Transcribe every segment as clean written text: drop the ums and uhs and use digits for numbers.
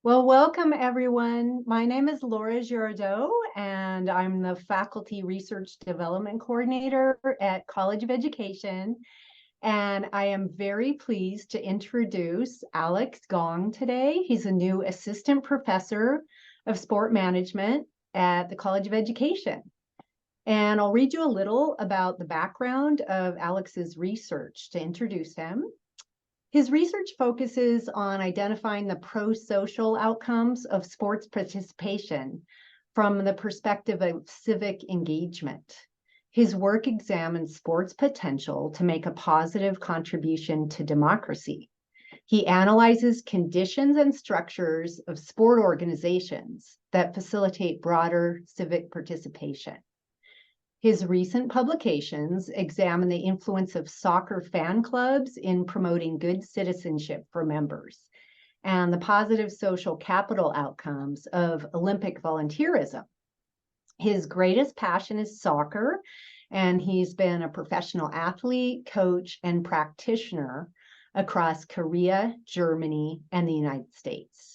Well, welcome everyone. My name is Laura Girardeau, and I'm the Faculty Research Development Coordinator at College of Education. And I am very pleased to introduce Alex Gong today. He's a new Assistant Professor of Sport Management at the College of Education. And I'll read you a little about the background of Alex's research to introduce him. His research focuses on identifying the prosocial outcomes of sports participation from the perspective of civic engagement. His work examines sports' potential to make a positive contribution to democracy. He analyzes conditions and structures of sport organizations that facilitate broader civic participation. His recent publications examine the influence of soccer fan clubs in promoting good citizenship for members and the positive social capital outcomes of Olympic volunteerism. His greatest passion is soccer, and he's been a professional athlete, coach, and practitioner across Korea, Germany, and the United States.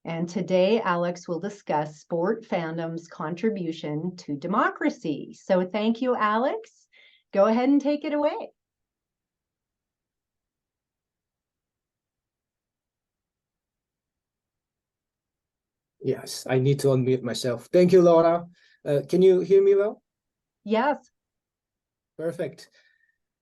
And today, Alex will discuss sport fandom's contribution to democracy. So thank you, Alex. Go ahead and take it away. Yes, I need to unmute myself. Thank you, Laura. Can you hear me well? Yes. Perfect.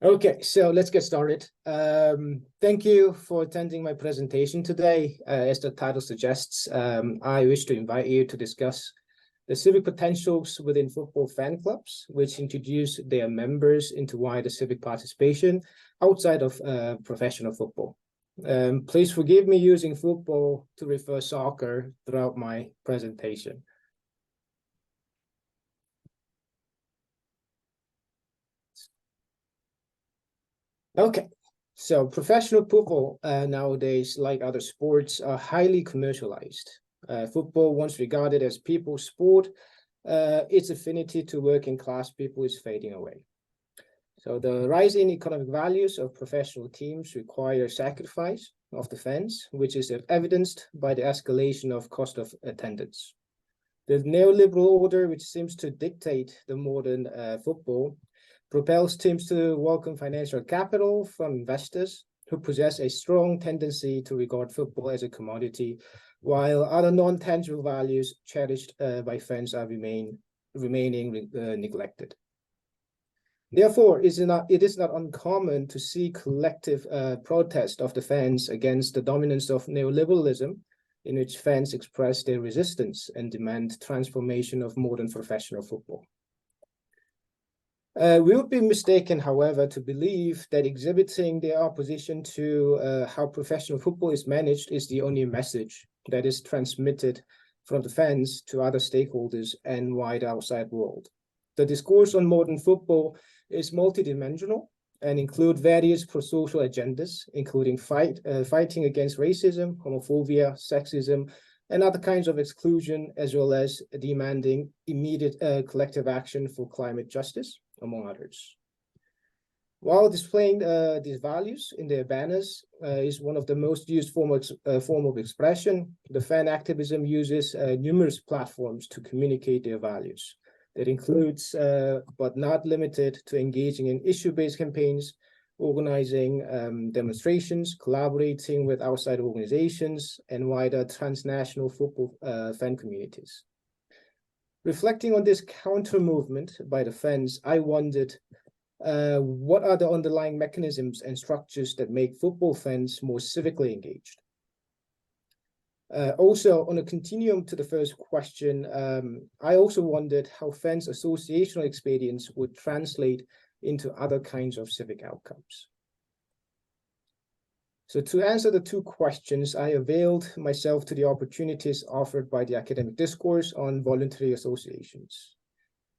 Okay, so let's get started. Thank you for attending my presentation today. As the title suggests, I wish to invite you to discuss the civic potentials within football fan clubs, which introduce their members into wider civic participation outside of professional football. Please forgive me using football to refer soccer throughout my presentation. Okay, so professional football nowadays, like other sports, are highly commercialized. Football, once regarded as people's sport, its affinity to working class people is fading away. So the rising economic values of professional teams require sacrifice of the fans, which is evidenced by the escalation of cost of attendance. The neoliberal order, which seems to dictate the modern football, propels teams to welcome financial capital from investors who possess a strong tendency to regard football as a commodity, while other non-tangible values cherished by fans are remaining neglected. Therefore, it is not uncommon to see collective protest of the fans against the dominance of neoliberalism, in which fans express their resistance and demand transformation of modern professional football. We would be mistaken, however, to believe that exhibiting their opposition to how professional football is managed is the only message that is transmitted from the fans to other stakeholders and wider outside world. The discourse on modern football is multidimensional and include various prosocial agendas, including fighting against racism, homophobia, sexism, and other kinds of exclusion, as well as demanding immediate collective action for climate justice, among others. While displaying these values in their banners is one of the most used form of expression, the fan activism uses numerous platforms to communicate their values. That includes, but not limited to, engaging in issue-based campaigns, organizing demonstrations, collaborating with outside organizations, and wider transnational football fan communities. Reflecting on this counter-movement by the fans, I wondered, what are the underlying mechanisms and structures that make football fans more civically engaged? Also, on a continuum to the first question, I also wondered how fans' associational experience would translate into other kinds of civic outcomes. So to answer the two questions, I availed myself to the opportunities offered by the academic discourse on voluntary associations.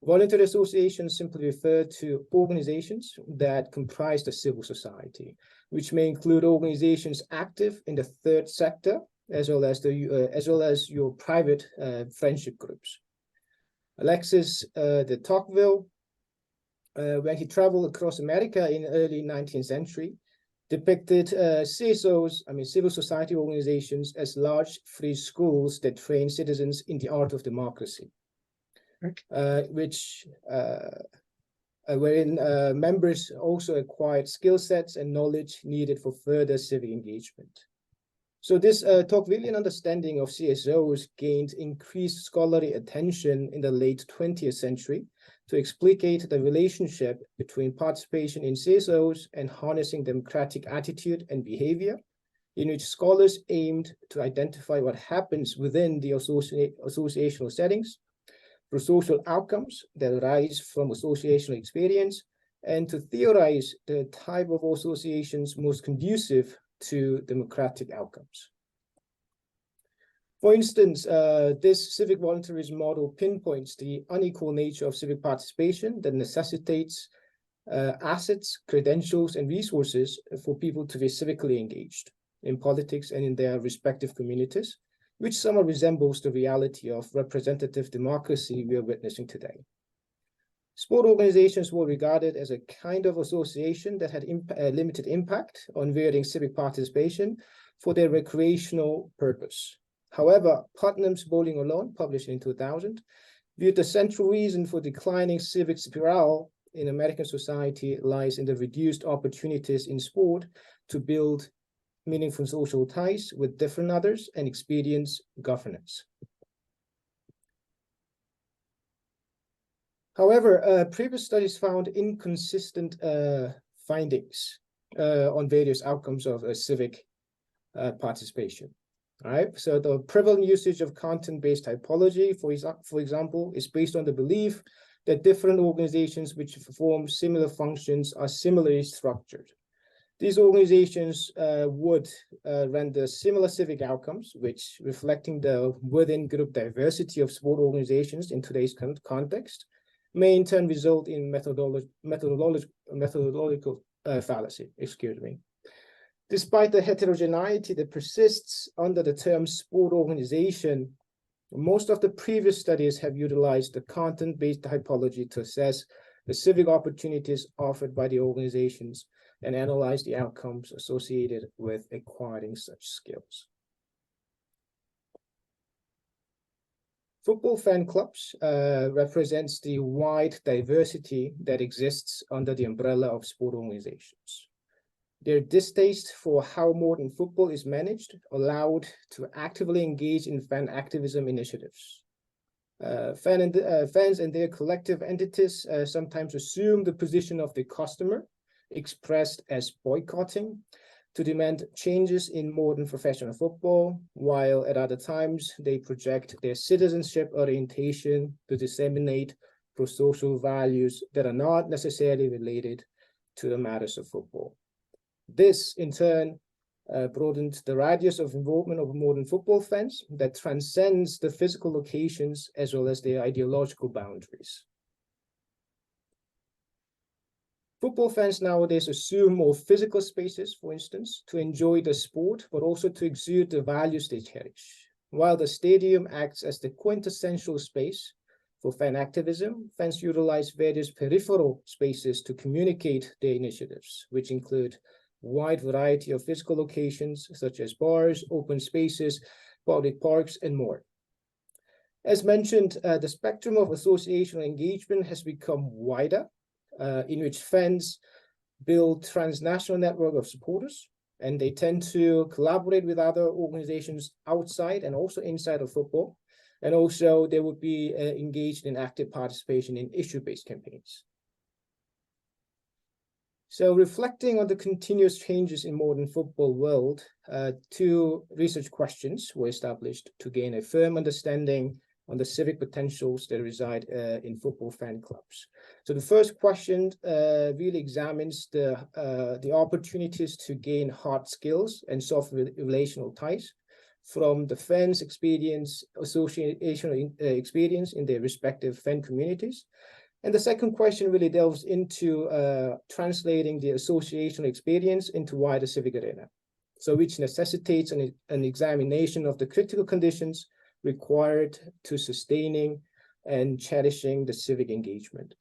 Voluntary associations simply refer to organizations that comprise the civil society, which may include organizations active in the third sector, as well as your private friendship groups. Alexis de Tocqueville, when he traveled across America in the early 19th century, depicted CSOs, civil society organizations, as large free schools that train citizens in the art of democracy, wherein members also acquired skill sets and knowledge needed for further civic engagement. So this Tocquevillian understanding of CSOs gained increased scholarly attention in the late 20th century to explicate the relationship between participation in CSOs and harnessing democratic attitude and behavior, in which scholars aimed to identify what happens within the associational settings, prosocial outcomes that arise from associational experience, and to theorize the type of associations most conducive to democratic outcomes. For instance, this civic volunteerism model pinpoints the unequal nature of civic participation that necessitates assets, credentials, and resources for people to be civically engaged in politics and in their respective communities, which somewhat resembles the reality of representative democracy we are witnessing today. Sport organizations were regarded as a kind of association that had limited impact on varying civic participation for their recreational purpose. However, Putnam's Bowling Alone, published in 2000, viewed the central reason for declining civic spiral in American society lies in the reduced opportunities in sport to build meaningful social ties with different others and experience governance. However, previous studies found inconsistent findings on various outcomes of civic participation. All right, so the prevalent usage of content-based typology, for example, is based on the belief that different organizations which perform similar functions are similarly structured. These organizations would render similar civic outcomes, which, reflecting the within-group diversity of sport organizations in today's context, may in turn result in methodological fallacy, Despite the heterogeneity that persists under the term sport organization, most of the previous studies have utilized the content-based typology to assess the civic opportunities offered by the organizations and analyze the outcomes associated with acquiring such skills. Football fan clubs represents the wide diversity that exists under the umbrella of sport organizations. Their distaste for how modern football is managed allowed to actively engage in fan activism initiatives. Fans and their collective entities sometimes assume the position of the customer, expressed as boycotting, to demand changes in modern professional football, while at other times they project their citizenship orientation to disseminate prosocial values that are not necessarily related to the matters of football. This, in turn, broadened the radius of involvement of modern football fans that transcends the physical locations as well as their ideological boundaries. Football fans nowadays assume more physical spaces, for instance, to enjoy the sport, but also to exude the values they cherish. While the stadium acts as the quintessential space for fan activism, fans utilize various peripheral spaces to communicate their initiatives, which include wide variety of physical locations such as bars, open spaces, public parks, and more. As mentioned, the spectrum of associational engagement has become wider, in which fans build transnational network of supporters, and they tend to collaborate with other organizations outside and also inside of football. And also they would be engaged in active participation in issue-based campaigns. So reflecting on the continuous changes in modern football world, two research questions were established to gain a firm understanding on the civic potentials that reside in football fan clubs. So the first question really examines the opportunities to gain hard skills and soft relational ties from the fans' experience, associational experience in their respective fan communities. And the second question really delves into translating the associational experience into wider civic arena, so which necessitates an examination of the critical conditions required to sustaining and cherishing the civic engagement.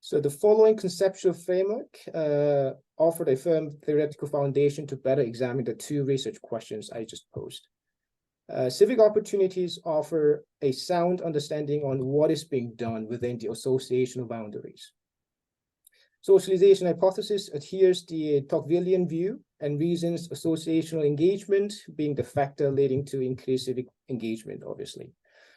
So the following conceptual framework offered a firm theoretical foundation to better examine the two research questions I just posed. Civic opportunities offer a sound understanding on what is being done within the associational boundaries. Socialization hypothesis adheres the Tocquevillian view and reasons associational engagement being the factor leading to increased civic engagement, obviously.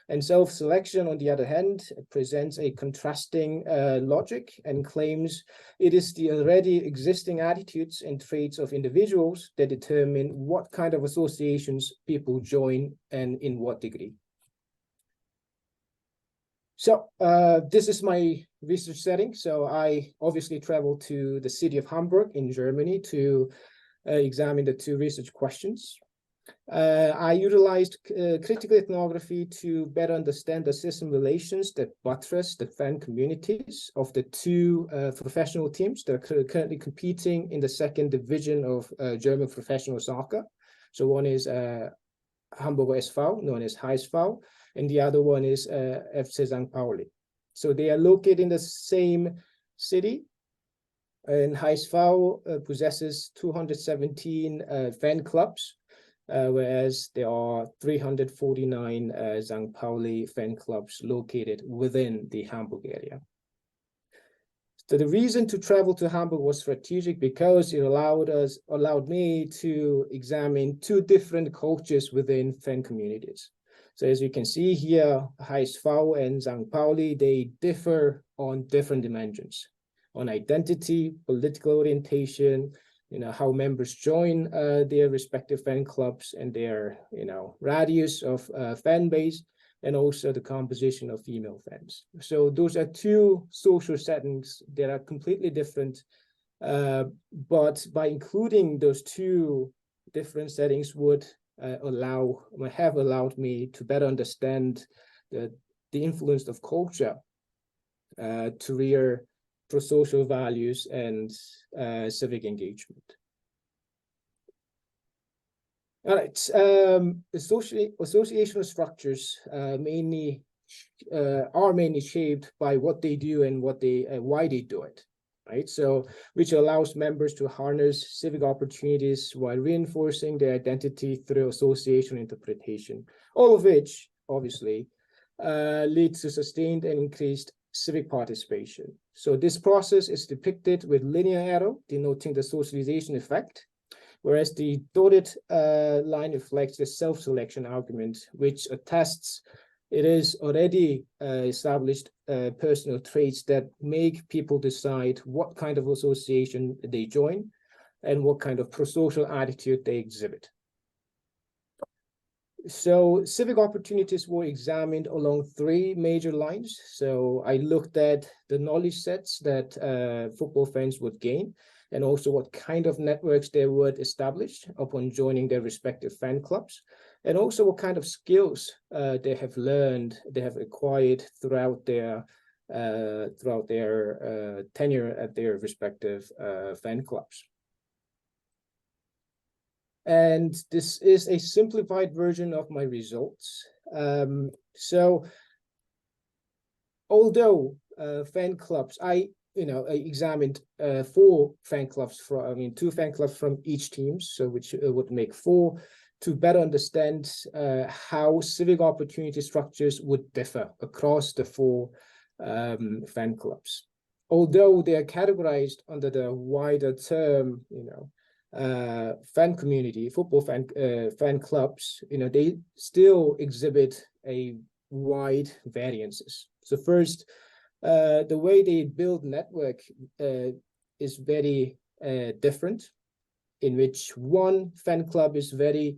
And self-selection, on the other hand, presents a contrasting logic and claims it is the already existing attitudes and traits of individuals that determine what kind of associations people join and in what degree. So this is my research setting. So I obviously traveled to the city of Hamburg in Germany to examine the two research questions. I utilized critical ethnography to better understand the system relations that buttress the fan communities of the two professional teams that are currently competing in the second division of German professional soccer. So one is Hamburger SV, known as HSV, and the other one is FC St. Pauli. So they are located in the same city, and HSV possesses 217 fan clubs, whereas there are 349 St. Pauli fan clubs located within the Hamburg area. So the reason to travel to Hamburg was strategic because it allowed me to examine two different cultures within fan communities. So as you can see here, HSV and St. Pauli, they differ on different dimensions, on identity, political orientation, how members join their respective fan clubs and their, radius of fan base, and also the composition of female fans. So those are two social settings that are completely different, but by including those two different settings would have allowed me to better understand the influence of culture to rear prosocial values and civic engagement. All right, associational structures are mainly shaped by what they do and why they do it, right? So, which allows members to harness civic opportunities while reinforcing their identity through associational interpretation, all of which, obviously, leads to sustained and increased civic participation. So this process is depicted with linear arrow, denoting the socialization effect, whereas the dotted line reflects the self-selection argument, which attests it is already established personal traits that make people decide what kind of association they join and what kind of prosocial attitude they exhibit. So civic opportunities were examined along three major lines. So I looked at the knowledge sets that football fans would gain, and also what kind of networks they would establish upon joining their respective fan clubs, and also what kind of skills they have learned, they have acquired throughout their tenure at their respective fan clubs. And this is a simplified version of my results. So although fan clubs, I examined 4 fan clubs from, 2 fan clubs from each team, so which would make 4, to better understand how civic opportunity structures would differ across the 4 fan clubs. Although they are categorized under the wider term, fan community, football fan clubs, they still exhibit a wide variances. So first, the way they build network is very different, in which one fan club is very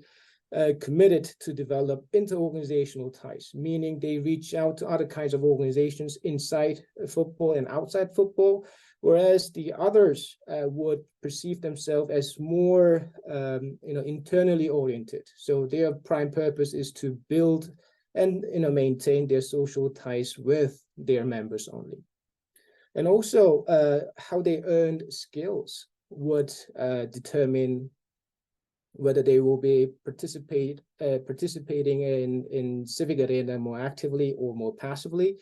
committed to develop inter-organizational ties, meaning they reach out to other kinds of organizations inside football and outside football, whereas the others would perceive themselves as more internally oriented. So their prime purpose is to build and maintain their social ties with their members only. And also how they earned skills would determine whether they will be participating in civic arena more actively or more passively.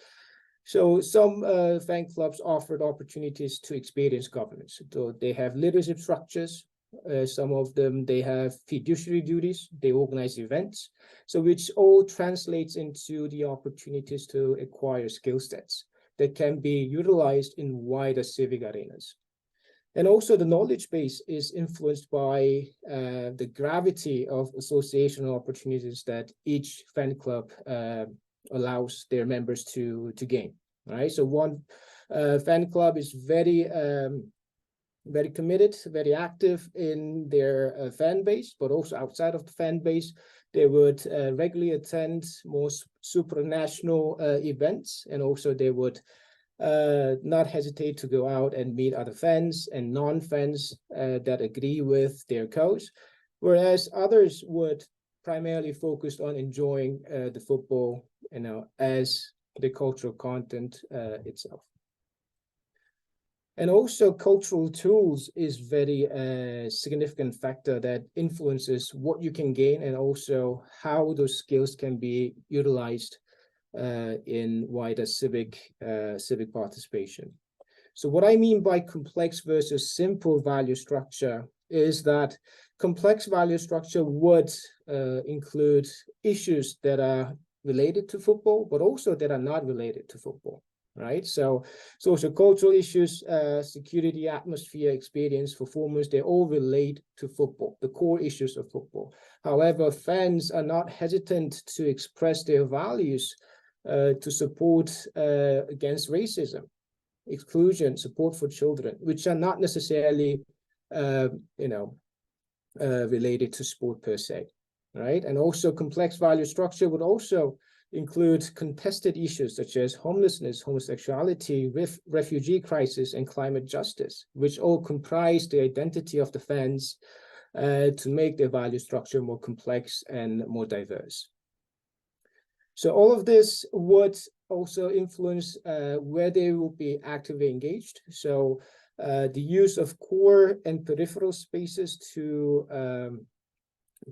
So some fan clubs offered opportunities to experience governance. So they have leadership structures. Some of them, they have fiduciary duties. They organize events. So which all translates into the opportunities to acquire skill sets that can be utilized in wider civic arenas. And also the knowledge base is influenced by the gravity of associational opportunities that each fan club allows their members to gain. Right. So one fan club is very committed, very active in their fan base, but also outside of the fan base, they would regularly attend more supranational events, and also they would not hesitate to go out and meet other fans and non-fans that agree with their cause, whereas others would primarily focus on enjoying the football, as the cultural content itself. And also cultural tools is very significant factor that influences what you can gain and also how those skills can be utilized in wider civic participation. So what I mean by complex versus simple value structure is that complex value structure would include issues that are related to football, but also that are not related to football, right? So social cultural issues, security, atmosphere, experience, performance, they all relate to football, the core issues of football. However, fans are not hesitant to express their values to support against racism, exclusion, support for children, which are not necessarily, related to sport per se, right? And also complex value structure would also include contested issues such as homelessness, homosexuality, refugee crisis, and climate justice, which all comprise the identity of the fans to make their value structure more complex and more diverse. So all of this would also influence where they will be actively engaged. So the use of core and peripheral spaces to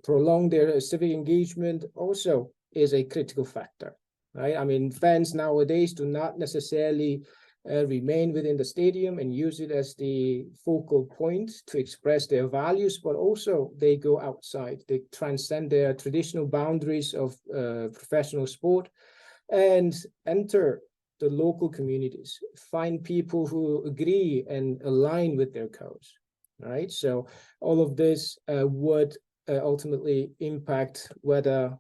prolong their civic engagement also is a critical factor, right? I mean, fans nowadays do not necessarily remain within the stadium and use it as the focal point to express their values, but also they go outside. They transcend their traditional boundaries of professional sport and enter the local communities, find people who agree and align with their cause, right? So all of this would ultimately impact whether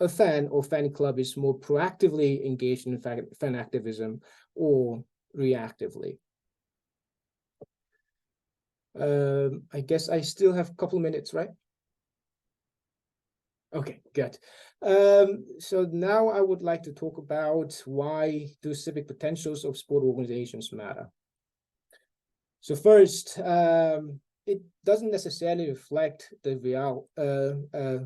a fan or fan club is more proactively engaged in fan activism or reactively. I guess I still have a couple minutes, right? Okay, good. So now I would like to talk about why do civic potentials of sport organizations matter. So first, it doesn't necessarily reflect the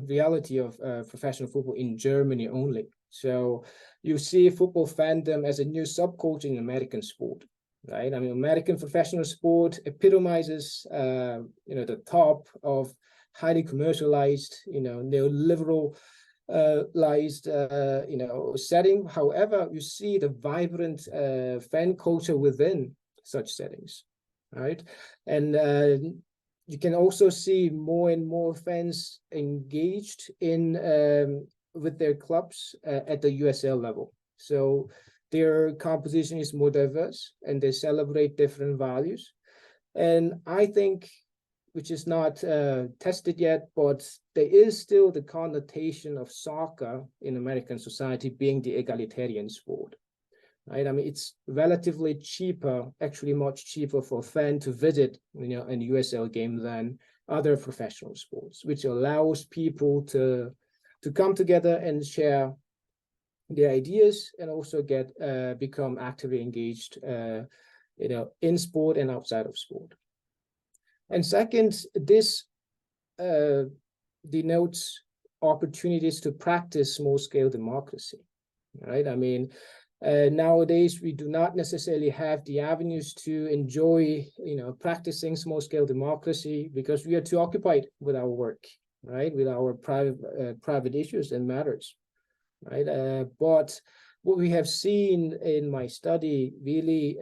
reality of professional football in Germany only. So you see football fandom as a new subculture in American sport, right? I mean, American professional sport epitomizes, the top of highly commercialized, neoliberal setting. However, you see the vibrant fan culture within such settings, right? And you can also see more and more fans engaged in with their clubs at the USL level. So their composition is more diverse and they celebrate different values. And I think, which is not tested yet, but there is still the connotation of soccer in American society being the egalitarian sport, right? I mean, it's relatively cheaper, actually much cheaper for a fan to visit, an USL game than other professional sports, which allows people to come together and share their ideas and also become actively engaged, in sport and outside of sport. And second, this denotes opportunities to practice small-scale democracy, right? I mean, nowadays we do not necessarily have the avenues to enjoy, practicing small-scale democracy because we are too occupied with our work, right? With our private issues and matters, right? But what we have seen in my study really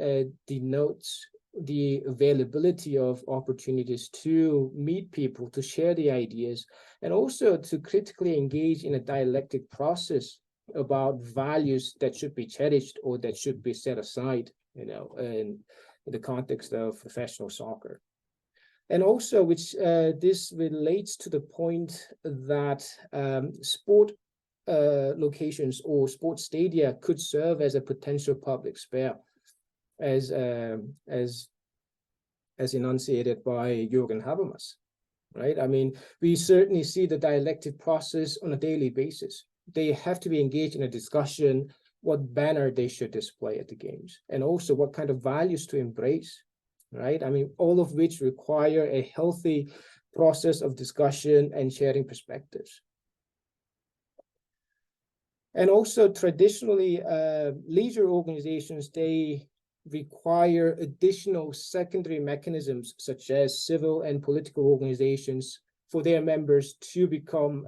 denotes the availability of opportunities to meet people, to share the ideas, and also to critically engage in a dialectic process about values that should be cherished or that should be set aside, in the context of professional soccer. And also, which this relates to the point that sport locations or sports stadia could serve as a potential public sphere, as enunciated by Jürgen Habermas, right? I mean, we certainly see the dialectic process on a daily basis. They have to be engaged in a discussion what banner they should display at the games, and also what kind of values to embrace, right? I mean, all of which require a healthy process of discussion and sharing perspectives. And also traditionally, leisure organizations, they require additional secondary mechanisms such as civil and political organizations for their members to become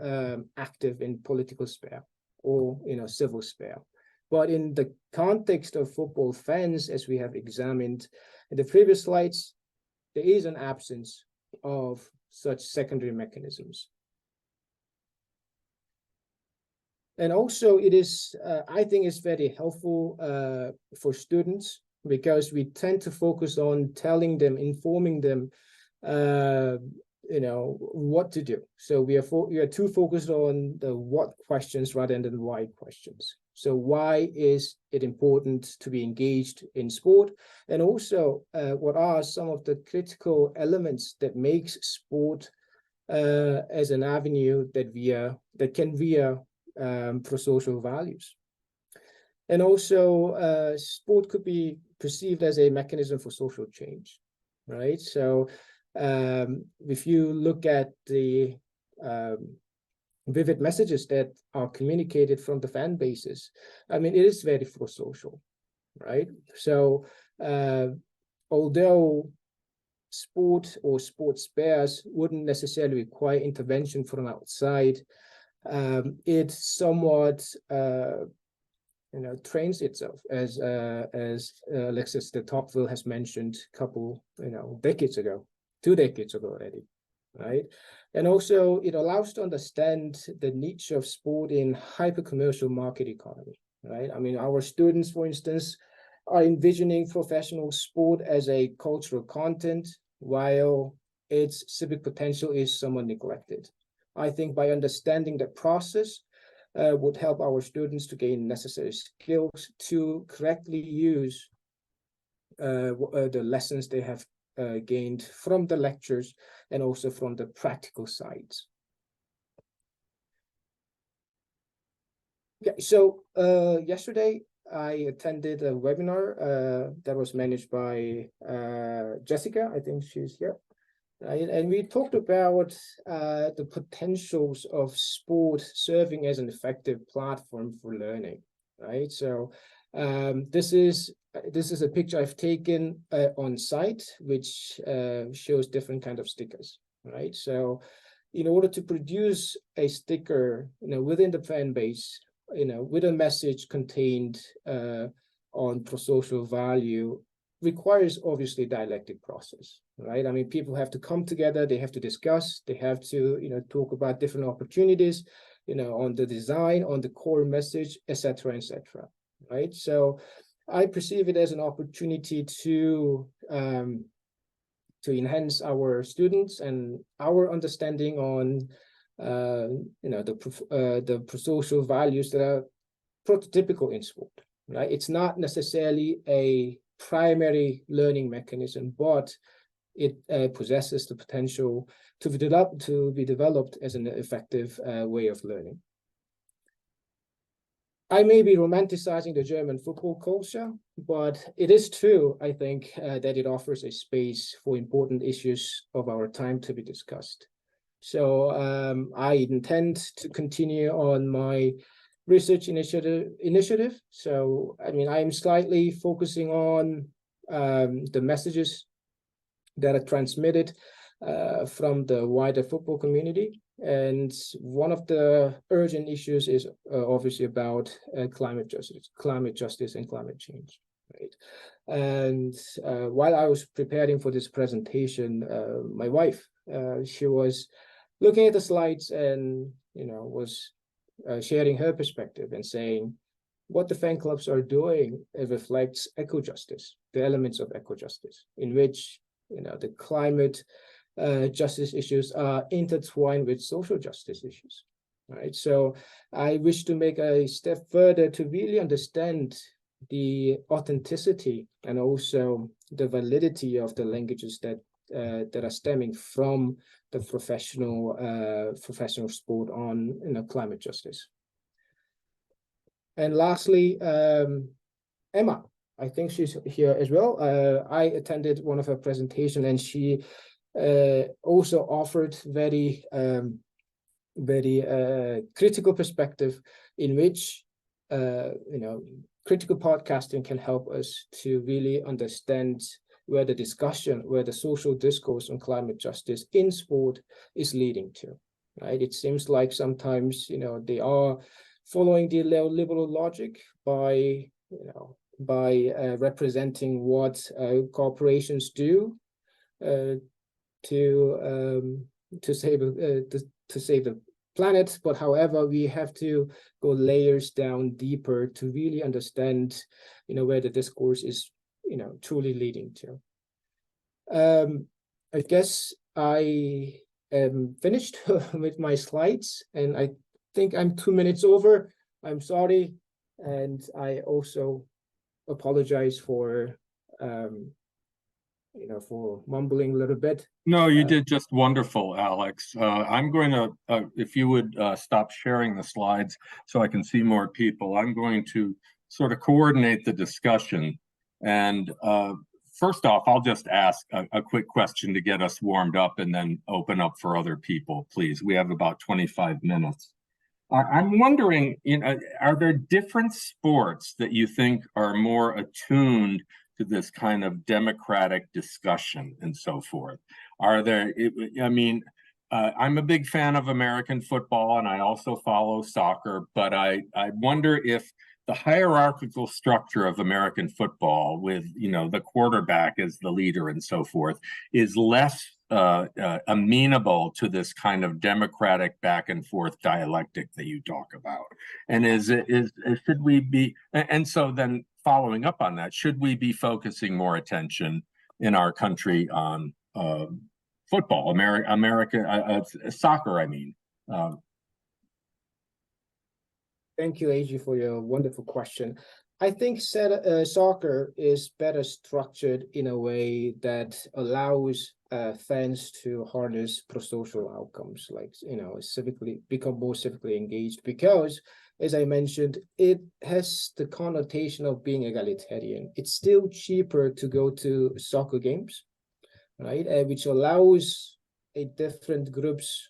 active in political sphere or civil sphere. But in the context of football fans, as we have examined in the previous slides, there is an absence of such secondary mechanisms. And also it is, I think it's very helpful for students, because we tend to focus on telling them, informing them, what to do. So we are too focused on the what questions rather than the why questions. So why is it important to be engaged in sport? And also, what are some of the critical elements that makes sport as an avenue that can via prosocial values? And also, sport could be perceived as a mechanism for social change, right? So if you look at the vivid messages that are communicated from the fan bases, I mean, it is very prosocial, right? So although sport or sports spares wouldn't necessarily require intervention from outside, it somewhat trains itself, as Alexis de Tocqueville has mentioned a couple, decades ago, 2 decades ago already, right? And also it allows to understand the niche of sport in hyper-commercial market economy, right? I mean, our students, for instance, are envisioning professional sport as a cultural content, while its civic potential is somewhat neglected. I think by understanding the process, would help our students to gain necessary skills to correctly use the lessons they have gained from the lectures and also from the practical sides. Okay, so yesterday I attended a webinar that was managed by Jessica. I think she's here. Right? And we talked about the potentials of sport serving as an effective platform for learning, right? So this is a picture I've taken on site, which shows different kind of stickers, right? So in order to produce a sticker, within the fan base, with a message contained on prosocial value, requires obviously dialectic process, right? I mean, people have to come together, they have to discuss, they have to, talk about different opportunities, on the design, on the core message, etc., right? So I perceive it as an opportunity to enhance our students and our understanding on, the prosocial values that are prototypical in sport, right? It's not necessarily a primary learning mechanism, but it possesses the potential to be developed as an effective way of learning. I may be romanticizing the German football culture, but it is true, I think, that it offers a space for important issues of our time to be discussed. So I intend to continue on my research initiative. So, I mean, I'm slightly focusing on the messages that are transmitted from the wider football community. And one of the urgent issues is obviously about climate justice and climate change, right? And while I was preparing for this presentation, my wife, she was looking at the slides and, was sharing her perspective and saying, what the fan clubs are doing, it reflects eco-justice, the elements of eco-justice, in which, the climate justice issues are intertwined with social justice issues, right? So I wish to make a step further to really understand the authenticity and also the validity of the languages that are stemming from the professional sport on climate justice. And lastly, Emma, I think she's here as well. I attended one of her presentation, and she also offered very critical perspective in which critical podcasting can help us to really understand where the social discourse on climate justice in sport is leading to, right? It seems like sometimes they are following the neoliberal logic by representing what corporations do to save the planet. But however, we have to go layers down deeper to really understand where the discourse is truly leading to. I guess I am finished with my slides, and I think I'm 2 minutes over. I'm sorry, and I also apologize for for mumbling a little bit. No, you did just wonderful, Alex. I'm going to, if you would stop sharing the slides so I can see more people, I'm going to sort of coordinate the discussion. And first off, I'll just ask a quick question to get us warmed up and then open up for other people, please. We have about 25 minutes. I'm wondering, are there different sports that you think are more attuned to this kind of democratic discussion and so forth? Are there, I'm a big fan of American football, and I also follow soccer, but I wonder if the hierarchical structure of American football with, the quarterback as the leader and so forth is less amenable to this kind of democratic back and forth dialectic that you talk about. And should we be, and so then following up on that, should we be focusing more attention in our country on football, soccer, I mean? Thank you, AG, for your wonderful question. I think soccer is better structured in a way that allows fans to harness prosocial outcomes, like become more civically engaged, because, as I mentioned, it has the connotation of being egalitarian. It's still cheaper to go to soccer games, right? Which allows different groups,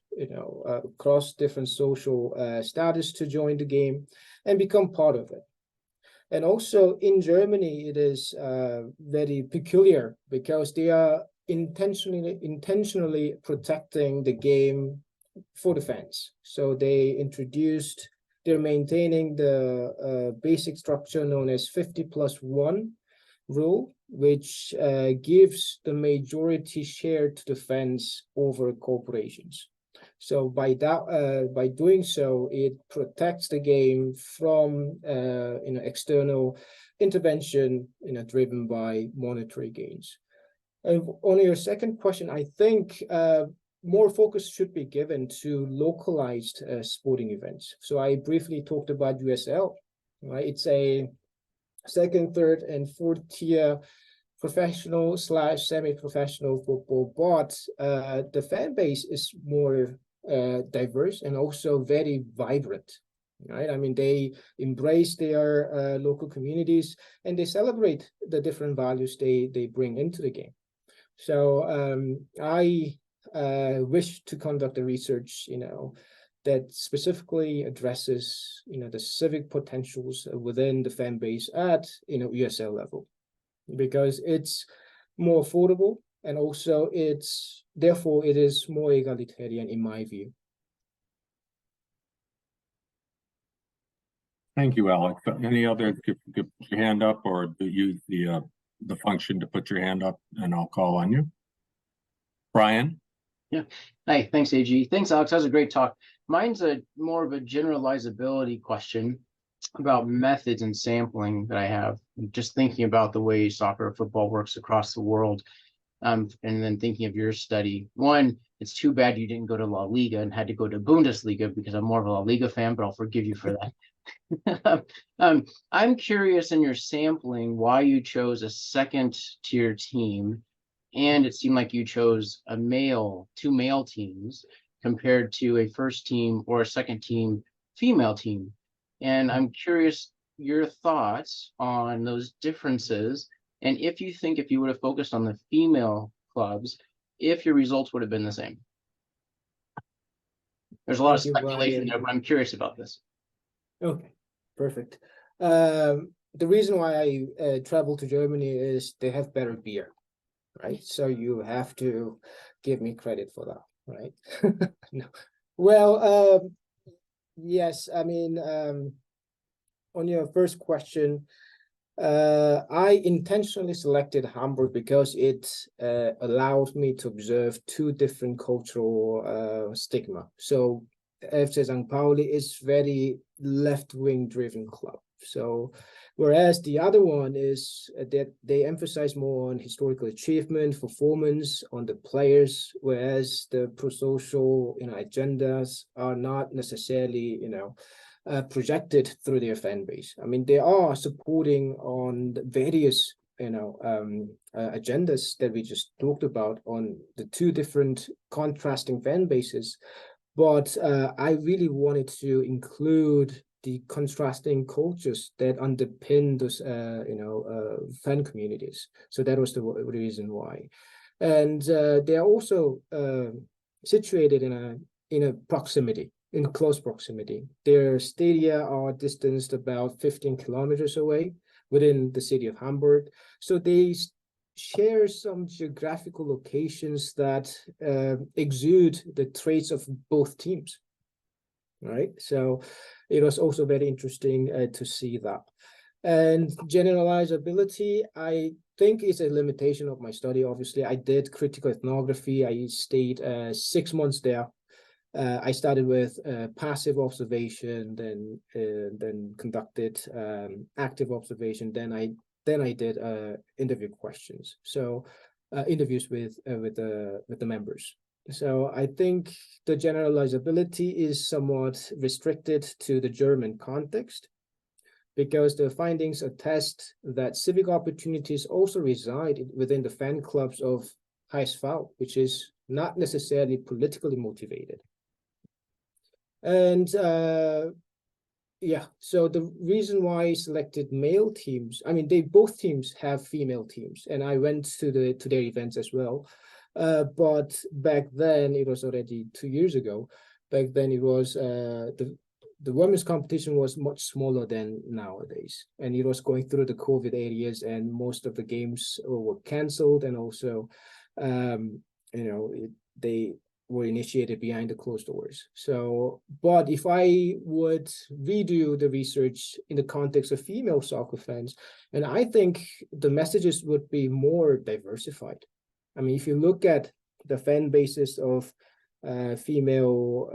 across different social status to join the game and become part of it. And also in Germany, it is very peculiar because they are intentionally protecting the game for the fans. So they're maintaining the basic structure known as 50+1 rule, which gives the majority share to the fans over corporations. So by doing so, it protects the game from external intervention driven by monetary gains. And on your second question, I think more focus should be given to localized sporting events. So I briefly talked about USL, right? It's a second, third, and fourth tier professional / semi-professional football, but the fan base is more diverse and also very vibrant, right? I mean, they embrace their local communities and they celebrate the different values they bring into the game. So I wish to conduct a research, that specifically addresses, the civic potentials within the fan base at, USL level, because it's more affordable and also therefore it is more egalitarian in my view. Thank you, Alex. Any other, put your hand up or use the function to put your hand up and I'll call on you. Brian? Yeah. Hey, thanks, AG. Thanks, Alex. That was a great talk. Mine's more of a generalizability question about methods and sampling that I have. Just thinking about the way soccer or football works across the world. And then thinking of your study. One, it's too bad you didn't go to La Liga and had to go to Bundesliga, because I'm more of a La Liga fan, but I'll forgive you for that. I'm curious in your sampling why you chose a second tier team, and it seemed like you chose two male teams compared to a first team or a second team female team. And I'm curious your thoughts on those differences, and if you think if you would have focused on the female clubs, if your results would have been the same. There's a lot of speculation there, but I'm curious about this. Okay, perfect. The reason why I traveled to Germany is they have better beer, right? So you have to give me credit for that, right? No. Well, yes, I mean, on your first question, I intentionally selected Hamburg because it allows me to observe two different cultural stigma. So FC St. Pauli is very left-wing driven club. So whereas the other one is that they emphasize more on historical achievement, performance on the players, whereas the prosocial, agendas are not necessarily, projected through their fan base. I mean, they are supporting on the various, agendas that we just talked about on the two different contrasting fan bases. But I really wanted to include the contrasting cultures that underpin those, fan communities. So that was the reason why. And they are also situated in a proximity. In close proximity. Their stadia are distanced about 15 kilometers away within the city of Hamburg. So they share some geographical locations that exude the traits of both teams, right? So it was also very interesting to see that. And generalizability, I think, is a limitation of my study. Obviously, I did critical ethnography. I stayed 6 months there. I started with passive observation, then conducted active observation. Then I did interview questions. So interviews with the members. So I think the generalizability is somewhat restricted to the German context, because the findings attest that civic opportunities also reside within the fan clubs of HSV, which is not necessarily politically motivated. And yeah, so the reason why I selected male teams, I mean, both teams have female teams, and I went to their events as well. But back then, it was already 2 years ago. Back then, it was the women's competition was much smaller than nowadays, and it was going through the COVID areas, and most of the games were canceled, and also, they were initiated behind the closed doors. So, but if I would redo the research in the context of female soccer fans, and I think the messages would be more diversified. I mean, if you look at the fan bases of female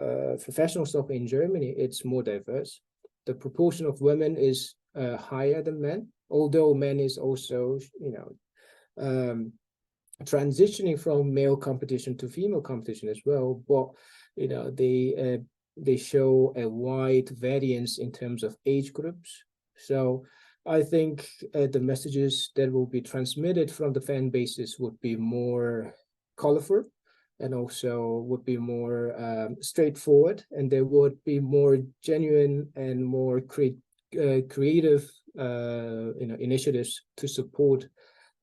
professional soccer in Germany, it's more diverse. The proportion of women is higher than men, although men is also, transitioning from male competition to female competition as well, but they show a wide variance in terms of age groups. So I think the messages that will be transmitted from the fan bases would be more colorful, and also would be more straightforward, and there would be more genuine and more creative initiatives to support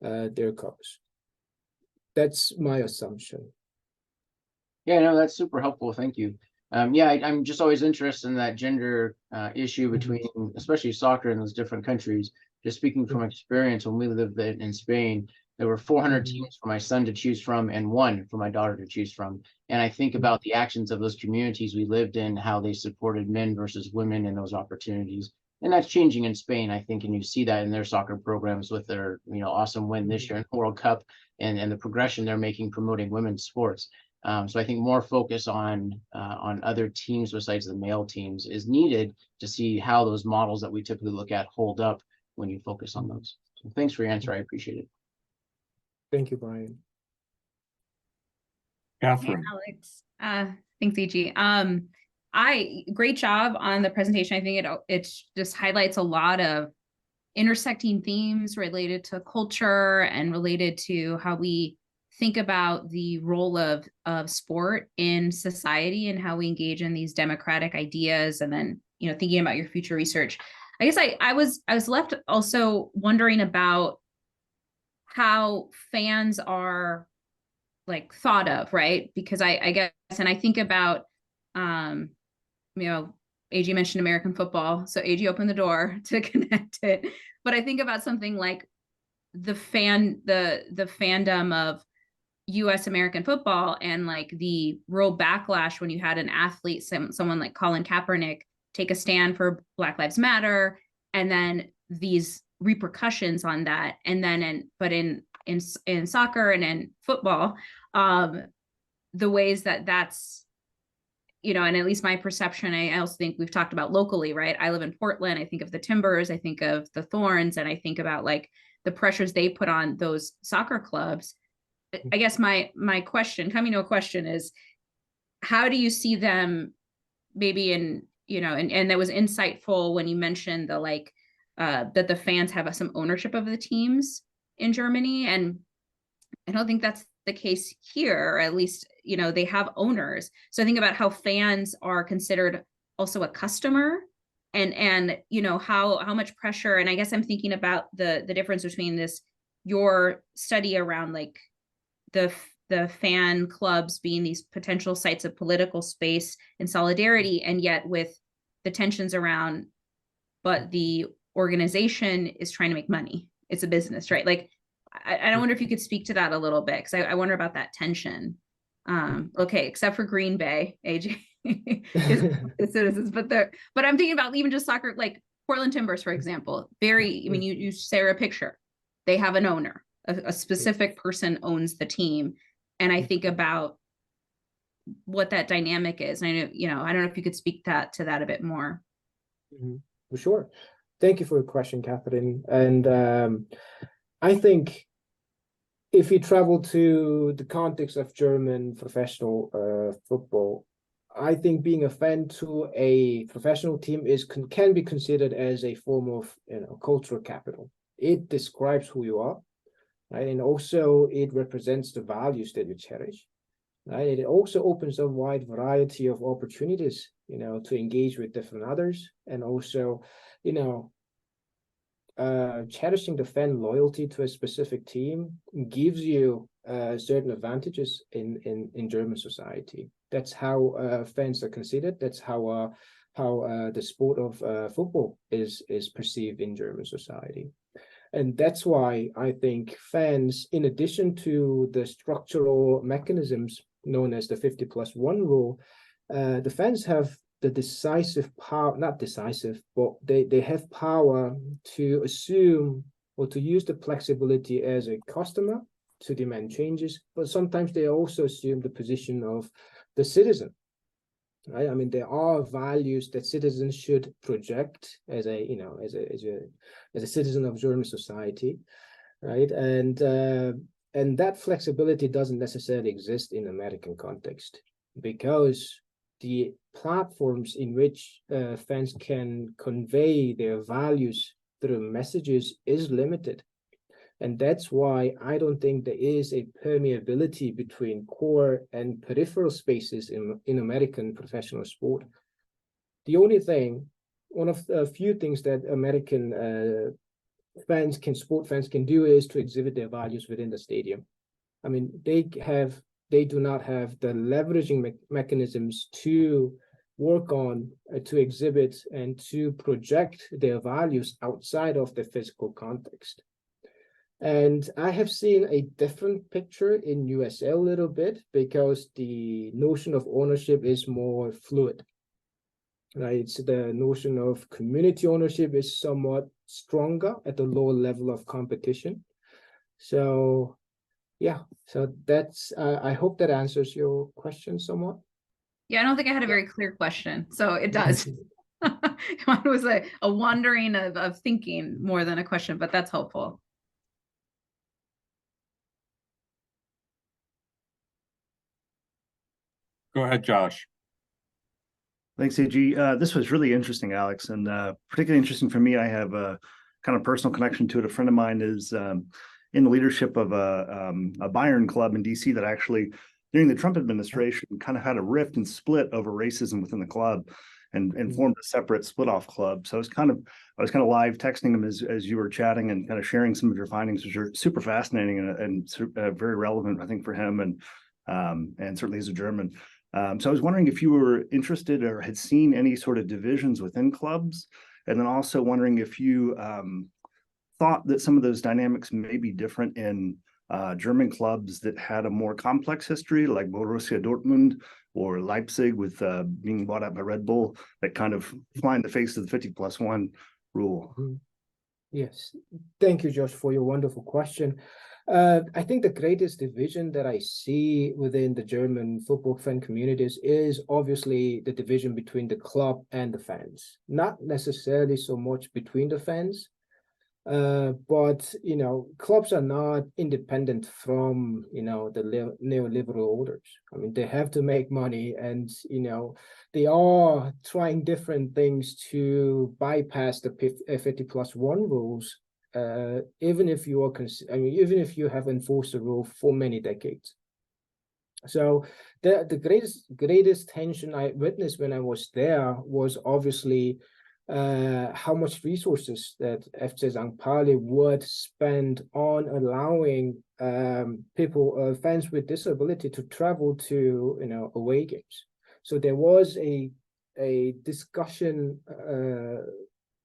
their cause. That's my assumption. Yeah, no, that's super helpful. Thank you. Yeah, I'm just always interested in that gender issue between, especially soccer in those different countries. Just speaking from experience, when we lived in Spain, there were 400 teams for my son to choose from and one for my daughter to choose from. And I think about the actions of those communities we lived in, how they supported men versus women in those opportunities. And that's changing in Spain, I think, and you see that in their soccer programs with their, awesome win this year in the World Cup and the progression they're making promoting women's sports. So I think more focus on other teams besides the male teams is needed to see how those models that we typically look at hold up when you focus on those. So thanks for your answer. I appreciate it. Thank you, Brian. Catherine. Hey, Alex. Thanks, E.G. Great job on the presentation. I think it just highlights a lot of intersecting themes related to culture and related to how we think about the role of sport in society and how we engage in these democratic ideas. And then, thinking about your future research. I guess I was left also wondering about how fans are like thought of, right? Because I guess, and I think about, AG mentioned American football, so AG opened the door to connect it. But I think about something like the fandom of US American football and like the real backlash when you had an athlete, someone like Colin Kaepernick, take a stand for Black Lives Matter, and then these repercussions on that. And then in soccer and in football, the ways that's, and at least my perception, I also think we've talked about locally, right? I live in Portland. I think of the Timbers, I think of the Thorns, and I think about like the pressures they put on those soccer clubs. I guess my question, coming to a question, is how do you see them maybe in, and that was insightful when you mentioned the like that the fans have some ownership of the teams in Germany. And I don't think that's the case here, or at least, they have owners. So I think about how fans are considered also a customer and how much pressure. And I guess I'm thinking about the difference between your study around like the fan clubs being these potential sites of political space and solidarity, and yet with the tensions around, but the organization is trying to make money. It's a business, right? Like, I wonder if you could speak to that a little bit, because I wonder about that tension. Okay, except for Green Bay, AJ, citizens, but I'm thinking about even just soccer, like Portland Timbers, for example. You share a picture. They have an owner, a specific person owns the team, and I think about what that dynamic is. And I know, I don't know if you could speak to that a bit more. For sure. Thank you for your question, Catherine. And I think if you travel to the context of German professional football, I think being a fan to a professional team can be considered as a form of cultural capital. It describes who you are, right? And also it represents the values that you cherish, right? It also opens a wide variety of opportunities, to engage with different others, and also, cherishing the fan loyalty to a specific team gives you certain advantages in German society. That's how fans are considered. That's how the sport of football is perceived in German society. And that's why I think fans, in addition to the structural mechanisms known as the 50+1 rule, the fans have the decisive power, not decisive, but they have power to assume or to use the flexibility as a customer to demand changes, but sometimes they also assume the position of the citizen, right? I mean, there are values that citizens should project as a citizen of German society, right? And that flexibility doesn't necessarily exist in American context, because the platforms in which fans can convey their values through messages is limited. And that's why I don't think there is a permeability between core and peripheral spaces in American professional sport. The only thing, one of the few things that American sport fans can do is to exhibit their values within the stadium. I mean, they do not have the leveraging mechanisms to work on, to exhibit and to project their values outside of the physical context. And I have seen a different picture in USA a little bit, because the notion of ownership is more fluid. right? So the notion of community ownership is somewhat stronger at the lower level of competition. So yeah, so that's, I hope that answers your question somewhat. Yeah, I don't think I had a very clear question, so it does. It was a wandering of thinking more than a question, but that's helpful. Go ahead, Josh. Thanks, AG. This was really interesting, Alex, and particularly interesting for me. I have a kind of personal connection to it. A friend of mine is in the leadership of a Bayern club in DC that actually, during the Trump administration, kind of had a rift and split over racism within the club, and formed a separate split-off club. So I was kind of live texting him as you were chatting and kind of sharing some of your findings, which are super fascinating and very relevant, I think, for him, and certainly as a German. So I was wondering if you were interested or had seen any sort of divisions within clubs, and then also wondering if you thought that some of those dynamics may be different in German clubs that had a more complex history, like Borussia Dortmund or Leipzig, with being bought out by Red Bull, that kind of fly in the face of the 50+1 rule. Yes, thank you, Josh, for your wonderful question. I think the greatest division that I see within the German football fan communities is obviously the division between the club and the fans. Not necessarily so much between the fans, but clubs are not independent from the neoliberal orders. I mean, they have to make money, and they are trying different things to bypass the 50+1 rules. Even if you are, even if you have enforced the rule for many decades. So the greatest tension I witnessed when I was there was obviously how much resources that FC St. Pauli would spend on allowing fans with disability to travel to away games. So there was a discussion.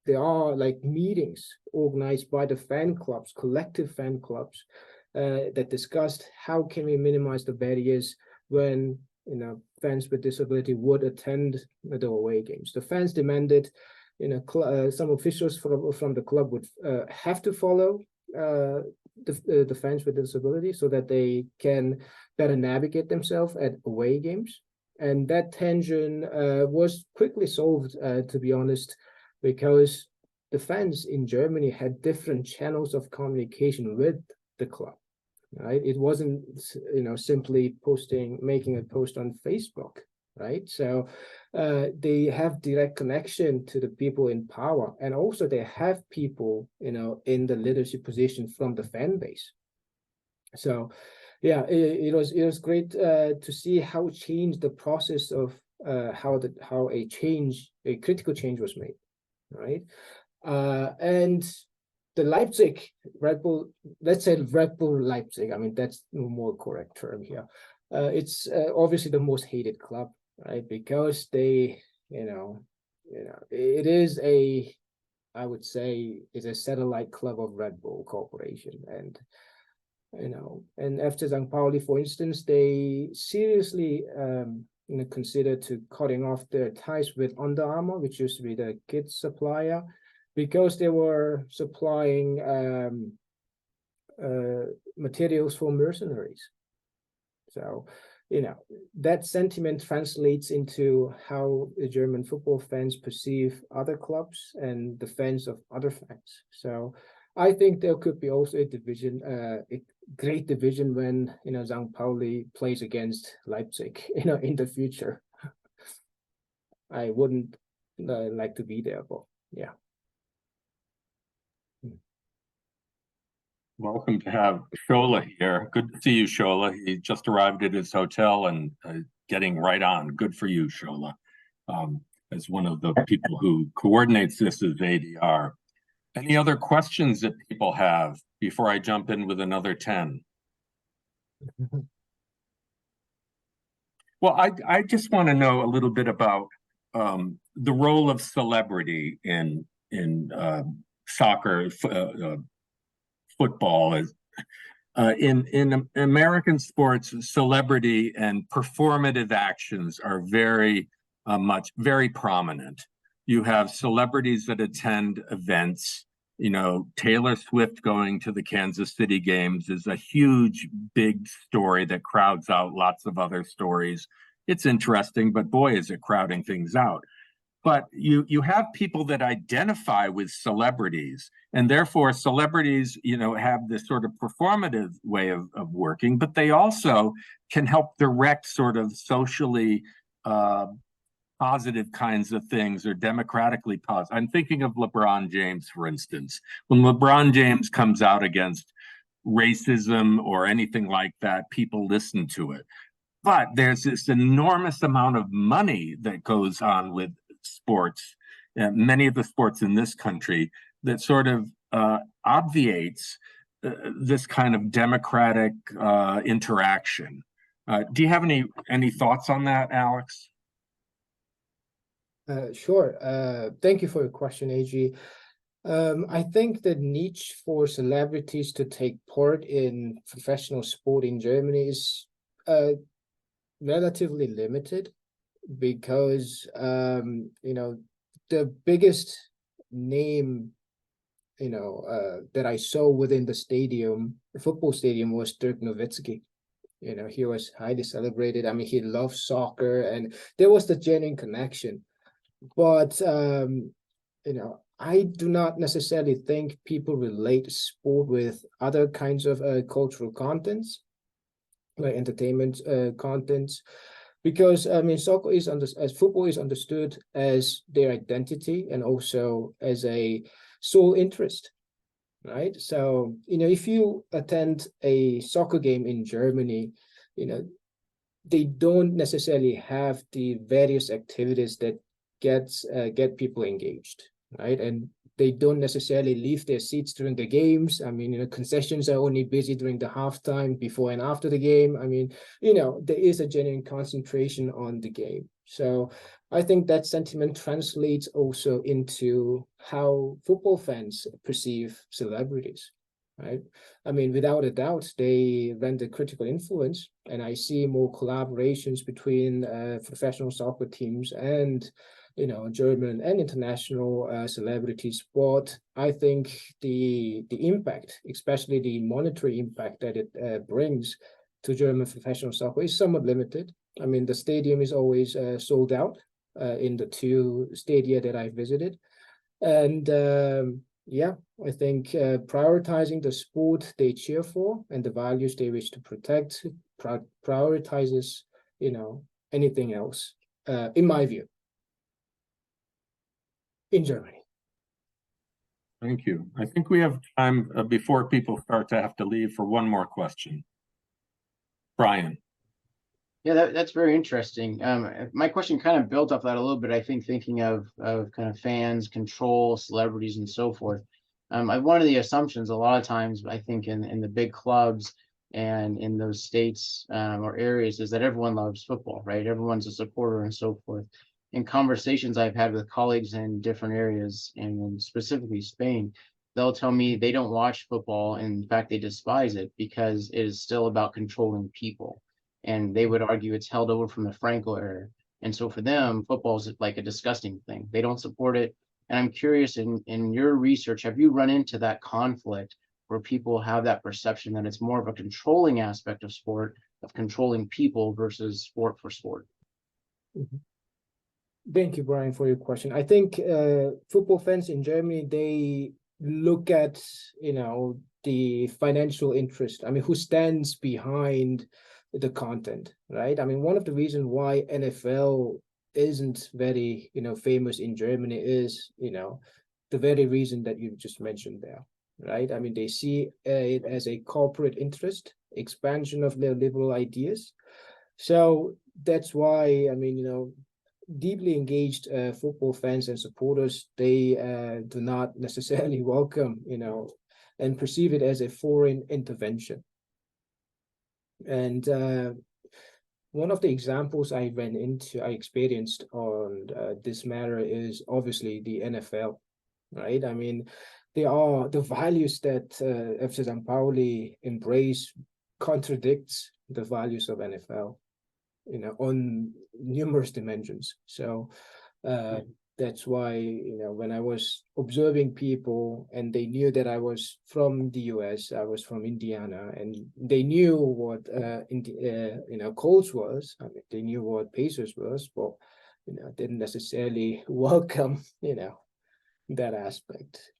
There are like meetings organized by the fan clubs, collective fan clubs, that discussed how can we minimize the barriers when fans with disability would attend the away games. The fans demanded, some officials from the club would have to follow the fans with disability so that they can better navigate themselves at away games. And that tension was quickly solved, to be honest, because the fans in Germany had different channels of communication with the club, right? It wasn't, simply making a post on Facebook, right? So they have direct connection to the people in power, and also they have people, in the leadership position from the fan base. So, yeah, it was great to see how it changed the process of how a critical change was made. Right, and the Leipzig Red Bull, let's say Red Bull Leipzig. I mean, that's the more correct term here. It's obviously the most hated club, right? Because they, it is I would say, it's a satellite club of Red Bull Corporation, and after St. Pauli, for instance, they seriously considered to cutting off their ties with Under Armour, which used to be the kit supplier, because they were supplying materials for mercenaries. So, that sentiment translates into how the German football fans perceive other clubs and the fans of other fans. So I think there could be also a division, a great division when St. Pauli plays against Leipzig, in the future. I wouldn't like to be there, but yeah. Welcome to have Shola here. Good to see you, Shola. He just arrived at his hotel and getting right on. Good for you, Shola. As one of the people who coordinates this as ADR. Any other questions that people have before I jump in with another 10? Well, I just want to know a little bit about the role of celebrity in soccer, football. In American sports, celebrity and performative actions are very much, very prominent. You have celebrities that attend events. You know, Taylor Swift going to the Kansas City games is a huge, big story that crowds out lots of other stories. It's interesting, but boy, is it crowding things out. But you have people that identify with celebrities, and therefore celebrities, you know, have this sort of performative way of working, but they also can help direct sort of socially positive kinds of things, or democratically positive. I'm thinking of LeBron James, for instance. When LeBron James comes out against racism or anything like that, people listen to it. But there's this enormous amount of money that goes on with sports, many of the sports in this country, that sort of obviates this kind of democratic interaction. Do you have any thoughts on that, Alex? Sure. Thank you for your question, AG. I think the niche for celebrities to take part in professional sport in Germany is relatively limited, because you know, the biggest name, you know, that I saw within the football stadium, was Dirk Nowitzki. You know, he was highly celebrated. I mean, he loved soccer, and there was the genuine connection. But you know, I do not necessarily think people relate sport with other kinds of cultural contents, like entertainment contents, because I mean, football is understood as their identity and also as a sole interest, right? So, you know, if you attend a soccer game in Germany, you know, they don't necessarily have the various activities that get people engaged, right? And they don't necessarily leave their seats during the games. I mean, you know, concessions are only busy during the halftime, before and after the game. I mean, you know, there is a genuine concentration on the game. So I think that sentiment translates also into how football fans perceive celebrities, right? I mean, without a doubt, they render critical influence, and I see more collaborations between professional soccer teams and, you know, German and international celebrities. But I think the impact, especially the monetary impact that it brings to German professional soccer, is somewhat limited. I mean, the stadium is always sold out in the 2 stadia that I visited. And yeah, I think prioritizing the sport they cheer for and the values they wish to protect prioritizes, you know, anything else, in my view, in Germany. Thank you. I think we have time before people start to have to leave for one more question. Brian. Yeah, that's very interesting. My question kind of built off that a little bit. I think thinking of kind of fans, control, celebrities, and so forth. One of the assumptions a lot of times, I think, in the big clubs and in those states or areas, is that everyone loves football, right? Everyone's a supporter and so forth. In conversations I've had with colleagues in different areas, and specifically Spain, they'll tell me they don't watch football. In fact, they despise it because it is still about controlling people. And they would argue it's held over from the Franco era. And so for them, football is like a disgusting thing. They don't support it. And I'm curious, in your research, have you run into that conflict where people have that perception that it's more of a controlling aspect of sport, of controlling people versus sport for sport? Mm-hmm. Thank you, Brian, for your question. I think football fans in Germany, they look at, you know, the financial interest. I mean, who stands behind the content, right? I mean, one of the reasons why NFL isn't very, you know, famous in Germany is, you know, the very reason that you just mentioned there, right? I mean, they see it as a corporate interest, expansion of their liberal ideas. So that's why, I mean, you know, deeply engaged football fans and supporters, they do not necessarily welcome, you know, and perceive it as a foreign intervention. And one of the examples I experienced on this matter is obviously the NFL, right? I mean, the values that FC St. Pauli embrace contradicts the values of NFL. on numerous dimensions. So that's why, when I was observing people and they knew that I was from the US, I was from Indiana, and they knew what Colts was. I mean, they knew what Pacers was, but didn't necessarily welcome that aspect.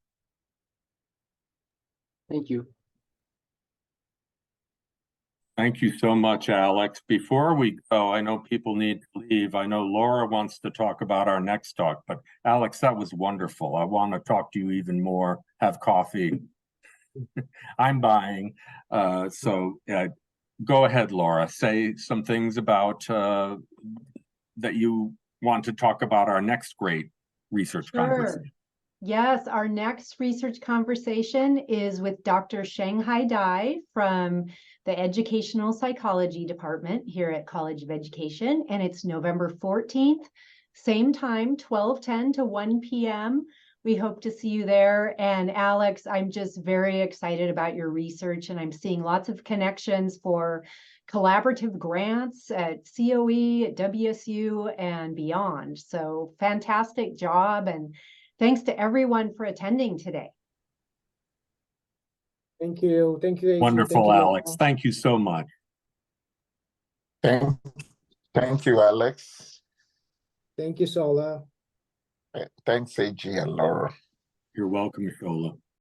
Thank you. Thank you so much, Alex. Before we go, I know people need to leave. I know Laura wants to talk about our next talk, but Alex, that was wonderful. I want to talk to you even more, have coffee. I'm buying. So go ahead, Laura. Say some things about that you want to talk about our next great research conversation. Yes, our next research conversation is with Dr. Shanghai Dai from the Educational Psychology Department here at College of Education, and it's November 14th, same time, 12:10 to 1 p.m. We hope to see you there. And Alex, I'm just very excited about your research, and I'm seeing lots of connections for collaborative grants at COE, at WSU, and beyond. So fantastic job, and thanks to everyone for attending today. Thank you. Thank you, AG. Wonderful, Thank you, Alex. Laura. Thank you so much. Thank you, Alex. Thank you, Sola. Thanks, AG and Laura. You're welcome, Shola.